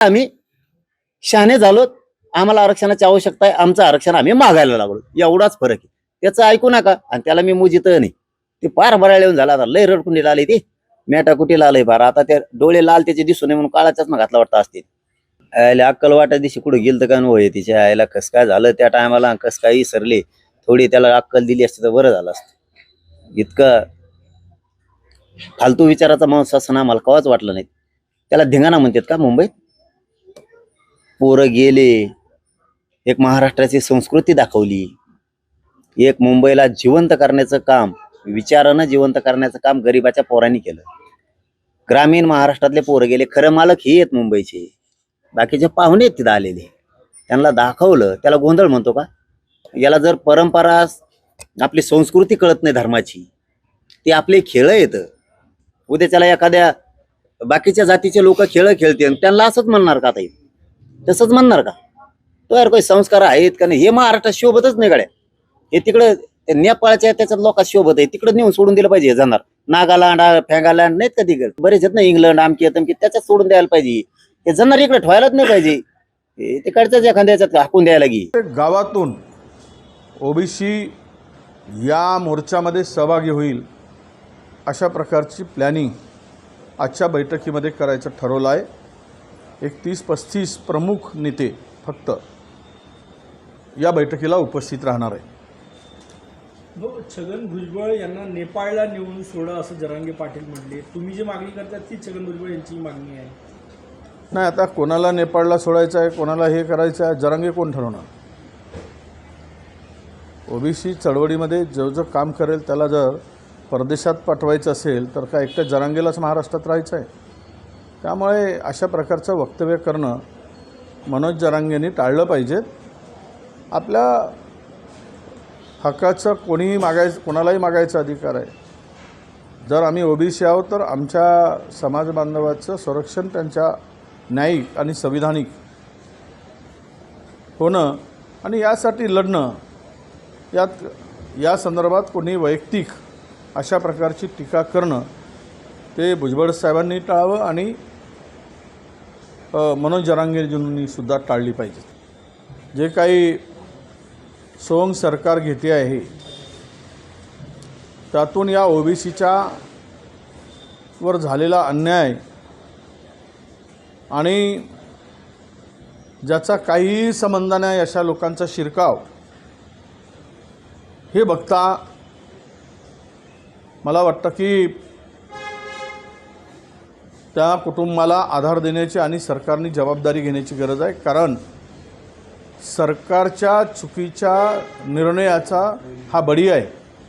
आम्ही शहाणे झालो, आम्हाला आरक्षणाची आवश्यकता आहे, आमचं आरक्षण आम्ही मागायला लागलो, एवढाच फरक आहे. त्याचं ऐकू नका. आणि त्याला मी मुजित नाही. ते पार बराळ येऊन झाला, आता लय रडकुंडीला आले, ते मेटा कुठे आलंय फार. आता ते डोळे लाल त्याचे दिसू नये म्हणून काळा चष्मा घातला वाटतं असते. आयला अक्कल वाटा दिवशी कुठे गेलं तर का नव्हे, तिच्या आईला कस काय झालं त्या टायमाला, कस काय सरले. थोडी त्याला अक्कल दिली असती तर बरं झालं असतं. इतकं फालतू विचाराचा माणूस असं आम्हाला कवाच वाटलं नाही. त्याला धिंगाणा म्हणतात का मुंबईत? पोरं गेले, एक महाराष्ट्राची संस्कृती दाखवली, एक मुंबईला जिवंत करण्याचं काम, विचारानं जिवंत करण्याचं काम गरिबाच्या पोरांनी केलं. ग्रामीण महाराष्ट्रातले पोरं गेले, खरं मालक हे आहेत मुंबईचे, बाकीचे पाहुणे आहेत तिथं आलेले, त्यांना दाखवलं. त्याला गोंधळ म्हणतो का? याला जर परंपरा, आपली संस्कृती कळत नाही धर्माची, ते आपले खेळ येतं. उद्या त्याला एखाद्या बाकीच्या जातीचे लोक खेळ खेळते, त्यांना असंच म्हणणार का? आता तसंच म्हणणार का? तो यार काही संस्कार आहेत का नाही? हे महाराष्ट्रात शोभतच नाही गड्या. हे तिकडं नेपाळच्या त्याच्यात लोकात शोभत आहे, तिकडं नेऊन सोडून दिलं पाहिजे. जाणार नागालँड, फॅगालँड नाहीत का तिकडे बरेच आहेत ना, इंग्लंड आमकी तमकी, त्याच्यात सोडून द्यायला पाहिजे. ते जाणार इकडे ठेवायलाच नाही पाहिजे. तिकडच्याच एखाद्याच्यात हाकून द्यायला की गावातून ओबीसी या मोर्चामध्ये सहभागी होईल अशा प्रकारची प्लॅनिंग आजच्या बैठकीमध्ये करायचं ठरवलं आहे. एक 30-35 प्रमुख नेते फक्त या बैठकीला उपस्थित राहणार आहे. छगन भुजबळ यांना नेपाळला नेऊन सोडा असं जरांगे पाटील म्हटले. तुम्ही जी मागणी करतात ती छगन भुजबळ यांची मागणी आहे. नाही, आता कोणाला नेपाळला सोडायचं आहे, कोणाला हे करायचं आहे, जरांगे कोण ठरवणार? ओबीसी चळवळीमध्ये जो काम करेल त्याला जर परदेशात पाठवायचं असेल तर काय एकट्या जरांगेलाच महाराष्ट्रात राहायचं आहे? त्यामुळे अशा प्रकारचं वक्तव्य करणं मनोज जरांगेंनी टाळलं पाहिजे. आपल्या हक्काचं कोणालाही मागायचा अधिकार आहे. जर आम्ही ओबीसी आहोत तर आमच्या समाज बांधवाचं संरक्षण त्यांच्या न्यायिक आणि संविधानिक होणं आणि यासाठी लढणं, या संदर्भात कोणी वैयक्तिक अशा प्रकारची टीका करणं ते भुजबळ साहेबांनी टाळावं आणि मनोज जरांगेंनी सुद्धा टाळली पाहिजे. जे काही सोंग सरकार घेते आहे त्यातून या ओबीसीच्या वर झालेला अन्याय आणि ज्याचा काहीही संबंध नाही अशा लोकांचा शिरकाव हे बघता मला वाटतं की त्या कुटुंबाला आधार देण्याची आणि सरकारने जबाबदारी घेण्याची गरज आहे. कारण सरकारच्या चुकीच्या निर्णयाचा हा बळी आहे.